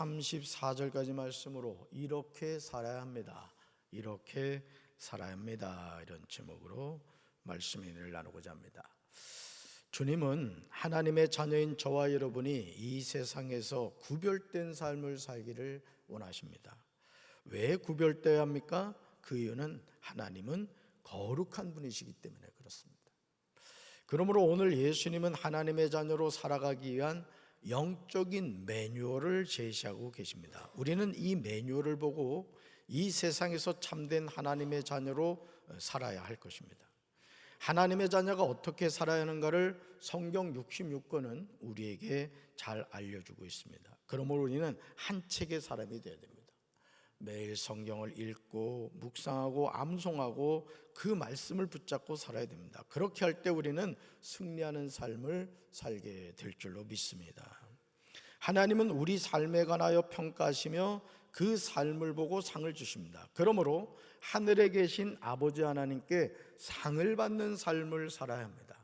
34절까지 말씀으로 이렇게 살아야 합니다. 이렇게 살아야 합니다. 이런 제목으로 말씀을 나누고자 합니다. 주님은 하나님의 자녀인 저와 여러분이 이 세상에서 구별된 삶을 살기를 원하십니다. 왜 구별되어야 합니까? 그 이유는 하나님은 거룩한 분이시기 때문에 그렇습니다. 그러므로 오늘 예수님은 하나님의 자녀로 살아가기 위한 영적인 매뉴얼을 제시하고 계십니다. 우리는 이 매뉴얼을 보고 이 세상에서 참된 하나님의 자녀로 살아야 할 것입니다. 하나님의 자녀가 어떻게 살아야 하는가를 성경 66권은 우리에게 잘 알려주고 있습니다. 그러므로 우리는 한 책의 사람이 되어야 됩니다. 매일 성경을 읽고 묵상하고 암송하고 그 말씀을 붙잡고 살아야 됩니다. 그렇게 할 때 우리는 승리하는 삶을 살게 될 줄로 믿습니다. 하나님은 우리 삶에 관하여 평가하시며 그 삶을 보고 상을 주십니다. 그러므로 하늘에 계신 아버지 하나님께 상을 받는 삶을 살아야 합니다.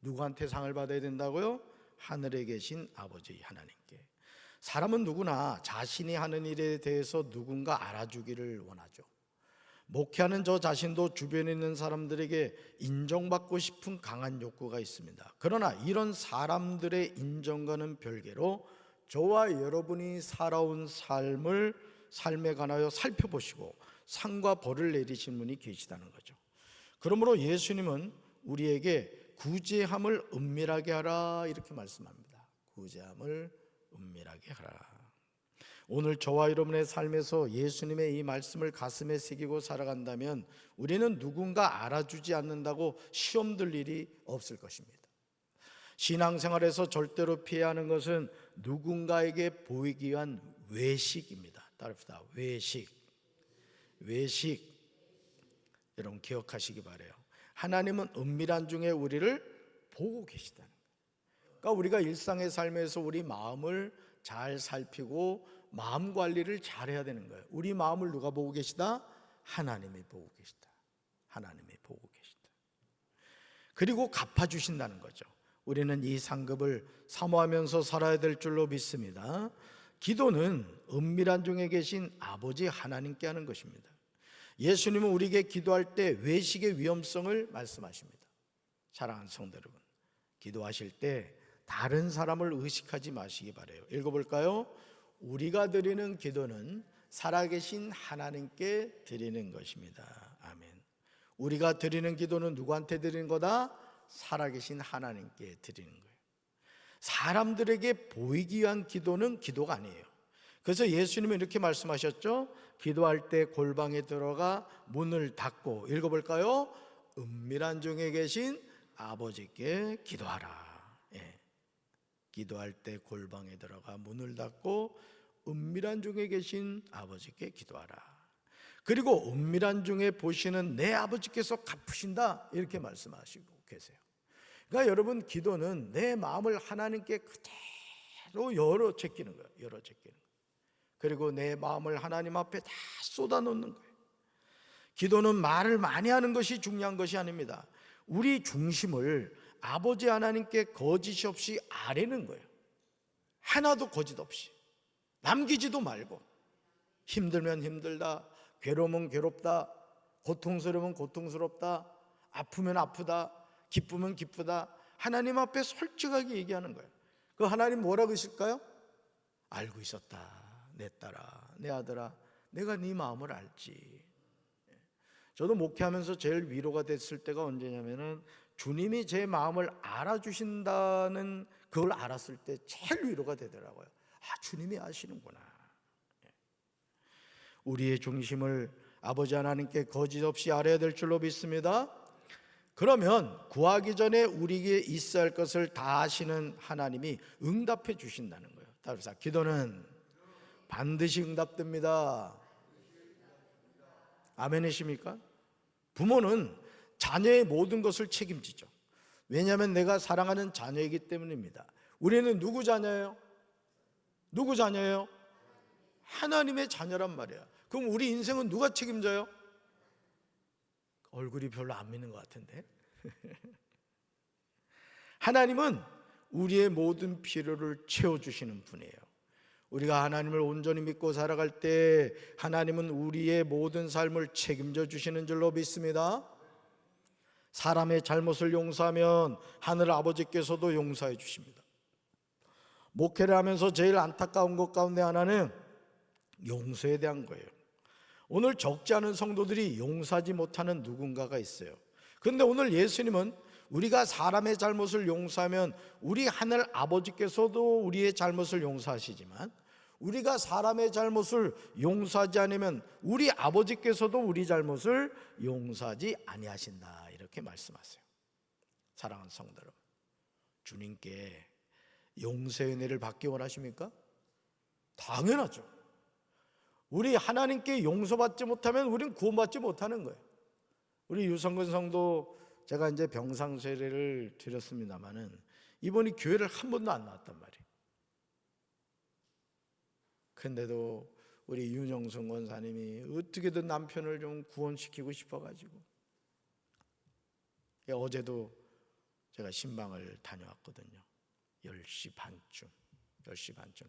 누구한테 상을 받아야 된다고요? 하늘에 계신 아버지 하나님께. 사람은 누구나 자신이 하는 일에 대해서 누군가 알아주기를 원하죠. 목회하는 저 자신도 주변에 있는 사람들에게 인정받고 싶은 강한 욕구가 있습니다. 그러나 이런 사람들의 인정과는 별개로 저와 여러분이 살아온 삶에 관하여 살펴보시고 상과 벌을 내리신 분이 계시다는 거죠. 그러므로 예수님은 우리에게 구제함을 은밀하게 하라 이렇게 말씀합니다. 구제함을 은밀하게 하라. 오늘 저와 여러분의 삶에서 예수님의 이 말씀을 가슴에 새기고 살아간다면 우리는 누군가 알아주지 않는다고 시험 들 일이 없을 것입니다. 신앙생활에서 절대로 피해야 하는 것은 누군가에게 보이기 위한 외식입니다. 따릅시다. 외식. 여러분 기억하시기 바라요. 하나님은 은밀한 중에 우리를 보고 계시다는 거예요. 그러니까 우리가 일상의 삶에서 우리 마음을 잘 살피고 마음 관리를 잘해야 되는 거예요. 우리 마음을 누가 보고 계시다? 하나님이 보고 계시다. 하나님이 보고 계시다. 그리고 갚아주신다는 거죠. 우리는 이 상급을 사모하면서 살아야 될 줄로 믿습니다. 기도는 은밀한 중에 계신 아버지 하나님께 하는 것입니다. 예수님은 우리에게 기도할 때 외식의 위험성을 말씀하십니다. 사랑하는 성도 여러분, 기도하실 때 다른 사람을 의식하지 마시기 바라요. 읽어볼까요? 우리가 드리는 기도는 살아계신 하나님께 드리는 것입니다. 아멘. 우리가 드리는 기도는 누구한테 드리는 거다? 살아계신 하나님께 드리는 거예요. 사람들에게 보이기 위한 기도는 기도가 아니에요. 그래서 예수님은 이렇게 말씀하셨죠. 기도할 때 골방에 들어가 문을 닫고, 읽어볼까요? 은밀한 중에 계신 아버지께 기도하라. 기도할 때 골방에 들어가 문을 닫고 은밀한 중에 계신 아버지께 기도하라. 그리고 은밀한 중에 보시는 내 아버지께서 갚으신다 이렇게 말씀하시고 계세요. 그러니까 여러분, 기도는 내 마음을 하나님께 그대로 열어 제끼는 거예요. 열어 제끼는 거예요. 그리고 내 마음을 하나님 앞에 다 쏟아놓는 거예요. 기도는 말을 많이 하는 것이 중요한 것이 아닙니다. 우리 중심을 아버지 하나님께 거짓이 없이 아뢰는 거예요. 하나도 거짓 없이. 남기지도 말고. 힘들면 힘들다, 괴로우면 괴롭다, 고통스러우면 고통스럽다, 아프면 아프다, 기쁘면 기쁘다, 하나님 앞에 솔직하게 얘기하는 거예요. 그 하나님 뭐라고 하실까요? 알고 있었다, 내 딸아, 내 아들아, 내가 네 마음을 알지. 저도 목회하면서 제일 위로가 됐을 때가 언제냐면은 주님이 제 마음을 알아주신다는 그걸 알았을 때 제일 위로가 되더라고요. 아, 주님이 아시는구나. 우리의 중심을 아버지 하나님께 거짓 없이 아뢰야 될 줄로 믿습니다. 그러면 구하기 전에 우리에게 있어야 할 것을 다 아시는 하나님이 응답해 주신다는 거예요. 따라서 기도는 반드시 응답됩니다. 아멘이십니까? 부모는 자녀의 모든 것을 책임지죠. 왜냐하면 내가 사랑하는 자녀이기 때문입니다. 우리는 누구 자녀예요? 누구 자녀예요? 하나님의 자녀란 말이에요. 그럼 우리 인생은 누가 책임져요? 얼굴이 별로 안 믿는 것 같은데. 하나님은 우리의 모든 필요를 채워주시는 분이에요. 우리가 하나님을 온전히 믿고 살아갈 때 하나님은 우리의 모든 삶을 책임져 주시는 줄로 믿습니다. 사람의 잘못을 용서하면 하늘 아버지께서도 용서해 주십니다. 목회를 하면서 제일 안타까운 것 가운데 하나는 용서에 대한 거예요. 오늘 적지 않은 성도들이 용서하지 못하는 누군가가 있어요. 그런데 오늘 예수님은 우리가 사람의 잘못을 용서하면 우리 하늘 아버지께서도 우리의 잘못을 용서하시지만, 우리가 사람의 잘못을 용서하지 않으면 우리 아버지께서도 우리 잘못을 용서하지 아니하신다, 이렇게 말씀하세요. 사랑하는 성도 여러분, 주님께 용서의 은혜를 받기 원하십니까? 당연하죠. 우리 하나님께 용서받지 못하면 우리는 구원받지 못하는 거예요. 우리 유성근 성도, 제가 이제 병상 세례를 드렸습니다마는 이번이 교회를 한 번도 안 나왔단 말이에요. 근데도 우리 윤영순 권사님이 어떻게든 남편을 좀 구원시키고 싶어가지고 어제도 제가 신방을 다녀왔거든요. 10시 반쯤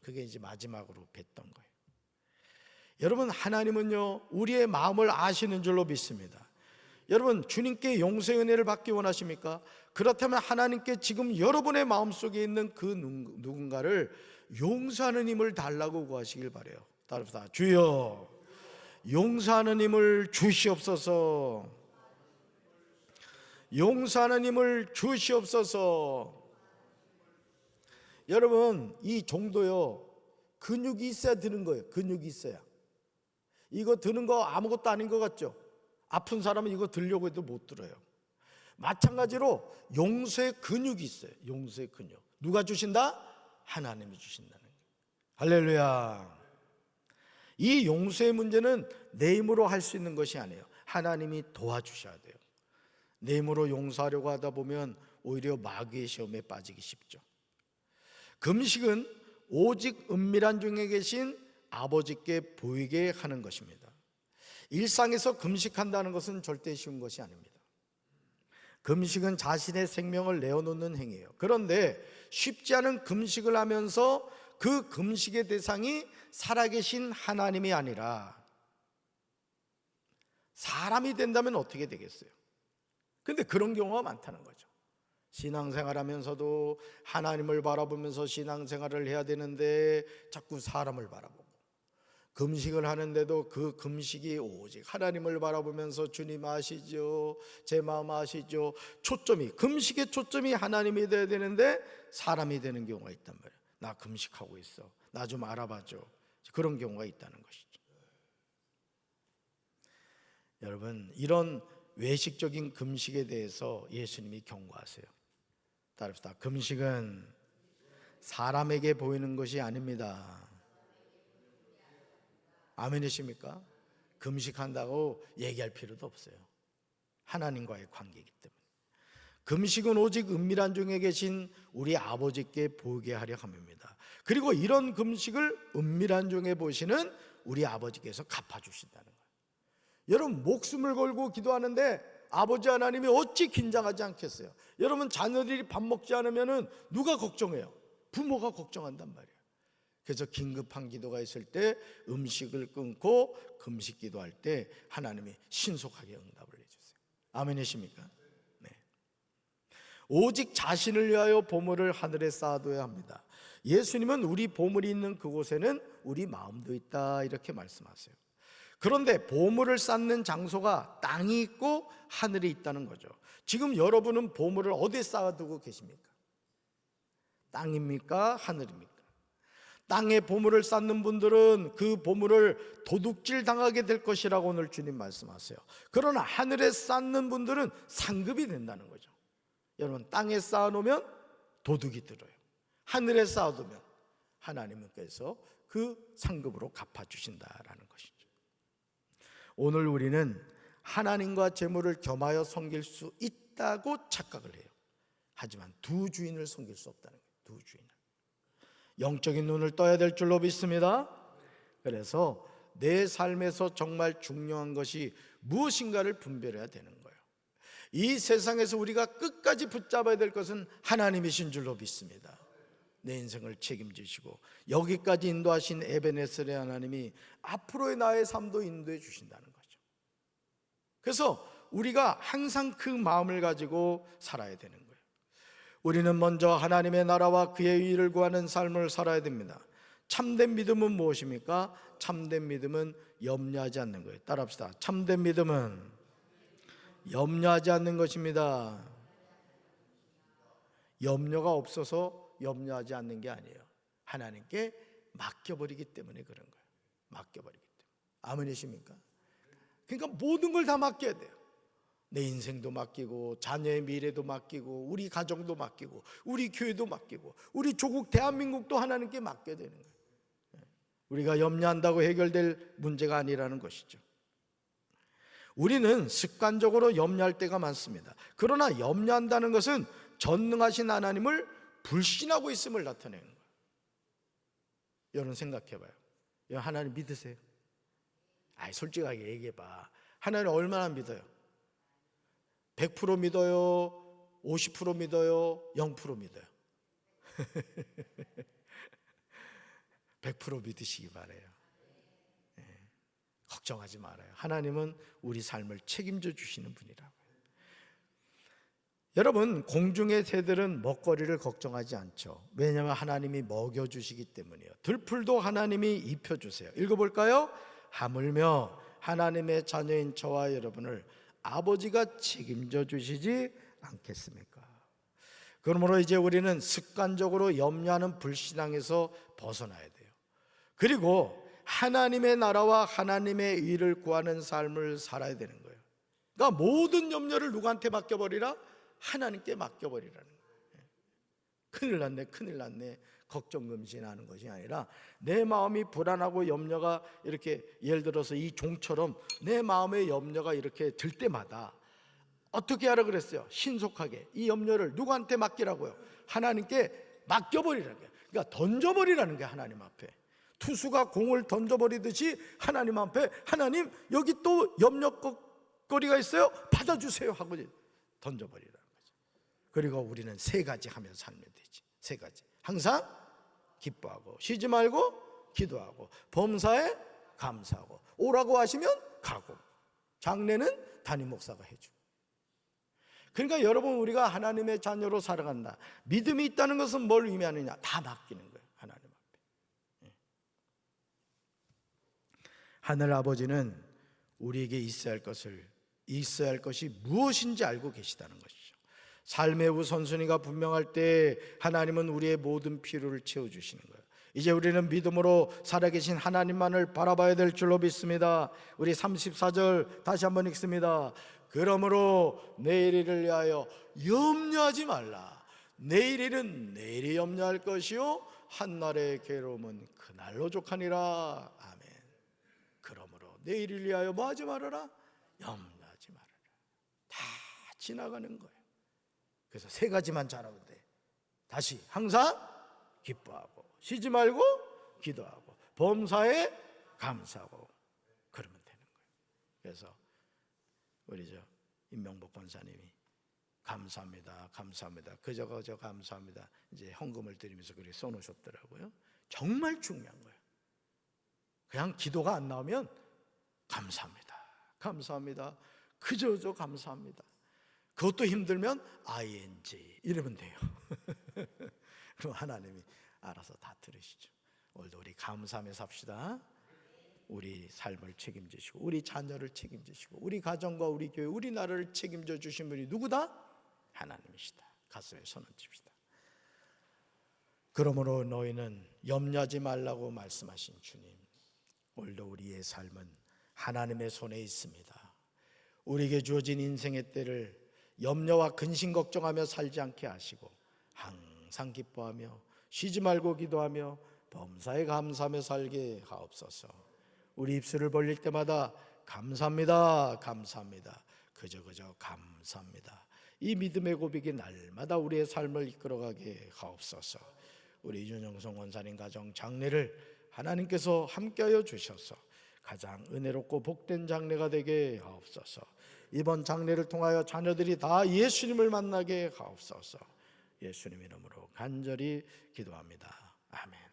그게 이제 마지막으로 뵀던 거예요. 여러분, 하나님은요 우리의 마음을 아시는 줄로 믿습니다. 여러분, 주님께 용서의 은혜를 받기 원하십니까? 그렇다면 하나님께 지금 여러분의 마음속에 있는 그 누군가를 용서하는 힘을 달라고 구하시길 바라요. 따라합시다. 주여, 용서하는 힘을 주시옵소서. 용서하는 힘을 주시옵소서. 여러분, 이 정도요 근육이 있어야 드는 거예요. 근육이 있어야. 이거 드는 거 아무것도 아닌 것 같죠? 아픈 사람은 이거 들려고 해도 못 들어요. 마찬가지로 용서의 근육이 있어요. 용서의 근육. 누가 주신다? 하나님이 주신다는 거예요. 할렐루야. 이 용서의 문제는 내 힘으로 할 수 있는 것이 아니에요. 하나님이 도와주셔야 돼요. 내 힘으로 용서하려고 하다 보면 오히려 마귀의 시험에 빠지기 쉽죠. 금식은 오직 은밀한 중에 계신 아버지께 보이게 하는 것입니다. 일상에서 금식한다는 것은 절대 쉬운 것이 아닙니다. 금식은 자신의 생명을 내어놓는 행위예요. 그런데 쉽지 않은 금식을 하면서 그 금식의 대상이 살아계신 하나님이 아니라 사람이 된다면 어떻게 되겠어요? 근데 그런 경우가 많다는 거죠. 신앙생활하면서도 하나님을 바라보면서 신앙생활을 해야 되는데 자꾸 사람을 바라보고, 금식을 하는데도 그 금식이 오직 하나님을 바라보면서 주님 아시죠? 제 마음 아시죠? 금식의 초점이 하나님이 돼야 되는데 사람이 되는 경우가 있단 말이에요. 나 금식하고 있어, 나 좀 알아봐줘. 그런 경우가 있다는 것이죠. 여러분, 이런 외식적인 금식에 대해서 예수님이 경고하세요. 따라합시다. 금식은 사람에게 보이는 것이 아닙니다. 아멘이십니까? 금식한다고 얘기할 필요도 없어요. 하나님과의 관계이기 때문에. 금식은 오직 은밀한 중에 계신 우리 아버지께 보이게 하려 함입니다. 그리고 이런 금식을 은밀한 중에 보시는 우리 아버지께서 갚아주신다는 거예요. 여러분, 목숨을 걸고 기도하는데 아버지 하나님이 어찌 긴장하지 않겠어요? 여러분, 자녀들이 밥 먹지 않으면 누가 걱정해요? 부모가 걱정한단 말이에요. 그래서 긴급한 기도가 있을 때 음식을 끊고 금식 기도할 때 하나님이 신속하게 응답을 해주세요. 아멘이십니까? 네. 오직 자신을 위하여 보물을 하늘에 쌓아둬야 합니다. 예수님은 우리 보물이 있는 그곳에는 우리 마음도 있다, 이렇게 말씀하세요. 그런데 보물을 쌓는 장소가 땅이 있고 하늘이 있다는 거죠. 지금 여러분은 보물을 어디에 쌓아두고 계십니까? 땅입니까? 하늘입니까? 땅에 보물을 쌓는 분들은 그 보물을 도둑질 당하게 될 것이라고 오늘 주님 말씀하세요. 그러나 하늘에 쌓는 분들은 상급이 된다는 거죠. 여러분, 땅에 쌓아놓으면 도둑이 들어요. 하늘에 쌓아두면 하나님께서 그 상급으로 갚아주신다라는 것이죠. 오늘 우리는 하나님과 재물을 겸하여 섬길 수 있다고 착각을 해요. 하지만 두 주인을 섬길 수 없다는 거예요. 두 주인을. 영적인 눈을 떠야 될 줄로 믿습니다. 그래서 내 삶에서 정말 중요한 것이 무엇인가를 분별해야 되는 거예요. 이 세상에서 우리가 끝까지 붙잡아야 될 것은 하나님이신 줄로 믿습니다. 내 인생을 책임지시고 여기까지 인도하신 에베네셀의 하나님이 앞으로의 나의 삶도 인도해 주신다는 거죠. 그래서 우리가 항상 그 마음을 가지고 살아야 되는 거예요. 우리는 먼저 하나님의 나라와 그의 의를 구하는 삶을 살아야 됩니다. 참된 믿음은 무엇입니까? 참된 믿음은 염려하지 않는 거예요. 따라합시다. 참된 믿음은 염려하지 않는 것입니다. 염려가 없어서 염려하지 않는 게 아니에요. 하나님께 맡겨버리기 때문에 그런 거예요. 맡겨버리기 때문에. 아멘이십니까? 그러니까 모든 걸 다 맡겨야 돼요. 내 인생도 맡기고 자녀의 미래도 맡기고 우리 가정도 맡기고 우리 교회도 맡기고 우리 조국 대한민국도 하나님께 맡겨야 되는 거예요. 우리가 염려한다고 해결될 문제가 아니라는 것이죠. 우리는 습관적으로 염려할 때가 많습니다. 그러나 염려한다는 것은 전능하신 하나님을 불신하고 있음을 나타내는 거예요. 여러분 생각해봐요. 하나님 믿으세요? 솔직하게 얘기해봐. 하나님 얼마나 믿어요? 100% 믿어요? 50% 믿어요? 0% 믿어요? 100% 믿으시기 바라요. 걱정하지 말아요. 하나님은 우리 삶을 책임져 주시는 분이라고요. 여러분, 공중의 새들은 먹거리를 걱정하지 않죠. 왜냐하면 하나님이 먹여주시기 때문이에요. 들풀도 하나님이 입혀주세요. 읽어볼까요? 하물며 하나님의 자녀인 저와 여러분을 아버지가 책임져 주시지 않겠습니까? 그러므로 이제 우리는 습관적으로 염려하는 불신앙에서 벗어나야 돼요. 그리고 하나님의 나라와 하나님의 의를 구하는 삶을 살아야 되는 거예요. 그러니까 모든 염려를 누구한테 맡겨버리라? 하나님께 맡겨버리라는 거예요. 큰일 났네, 큰일 났네. 걱정 금신하는 것이 아니라 내 마음이 불안하고 염려가 이렇게, 예를 들어서 이 종처럼 내 마음에 염려가 이렇게 들 때마다 어떻게 하라 그랬어요? 신속하게 이 염려를 누구한테 맡기라고요? 하나님께 맡겨버리라는 거예요. 그러니까 던져버리라는 게 하나님 앞에. 투수가 공을 던져버리듯이 하나님 앞에, 하나님 여기 또 염려거리가 있어요? 받아주세요 하고 던져버리라는 거죠. 그리고 우리는 세 가지 하며 살면 되지. 세 가지. 항상 기뻐하고 쉬지 말고 기도하고 범사에 감사하고 오라고 하시면 가고 장례는 담임 목사가 해주고. 그러니까 여러분, 우리가 하나님의 자녀로 살아간다. 믿음이 있다는 것은 뭘 의미하느냐? 다 맡기는 거예요. 하나님 앞에. 하늘 아버지는 우리에게 있어야 할 것이 무엇인지 알고 계시다는 것이죠. 삶의 우선순위가 분명할 때 하나님은 우리의 모든 필요를 채워주시는 거예요. 이제 우리는 믿음으로 살아계신 하나님만을 바라봐야 될 줄로 믿습니다. 우리 34절 다시 한번 읽습니다. 그러므로 내일 일을 위하여 염려하지 말라. 내일 일은 내일이 염려할 것이요 한날의 괴로움은 그날로 족하니라. 아멘. 그러므로 내일을 위하여 뭐 하지 말아라? 염려하지 말아라. 다 지나가는 거예요. 그래서 세 가지만 잘하면 돼. 다시 항상 기뻐하고 쉬지 말고 기도하고 범사에 감사하고 그러면 되는 거예요. 그래서 우리 임명복 권사님이 감사합니다, 감사합니다, 그저 감사합니다, 이제 헌금을 드리면서 그렇게 써놓으셨더라고요. 정말 중요한 거예요. 그냥 기도가 안 나오면 감사합니다, 감사합니다, 그저 감사합니다. 그것도 힘들면 ing 이러면 돼요. 그럼 하나님이 알아서 다 들으시죠. 오늘도 우리 감사하며 삽시다. 우리 삶을 책임지시고 우리 자녀를 책임지시고 우리 가정과 우리 교회, 우리나라를 책임져 주신 분이 누구다? 하나님이시다. 가슴에 손 얹읍시다. 그러므로 너희는 염려하지 말라고 말씀하신 주님, 오늘도 우리의 삶은 하나님의 손에 있습니다. 우리에게 주어진 인생의 때를 염려와 근심 걱정하며 살지 않게 하시고 항상 기뻐하며 쉬지 말고 기도하며 범사에 감사하며 살게 하옵소서. 우리 입술을 벌릴 때마다 감사합니다, 감사합니다, 그저 감사합니다, 이 믿음의 고백이 날마다 우리의 삶을 이끌어가게 하옵소서. 우리 이준영성 원사님 가정 장례를 하나님께서 함께하여 주셔서 가장 은혜롭고 복된 장례가 되게 하옵소서. 이번 장례를 통하여 자녀들이 다 예수님을 만나게 하옵소서. 예수님 이름으로 간절히 기도합니다. 아멘.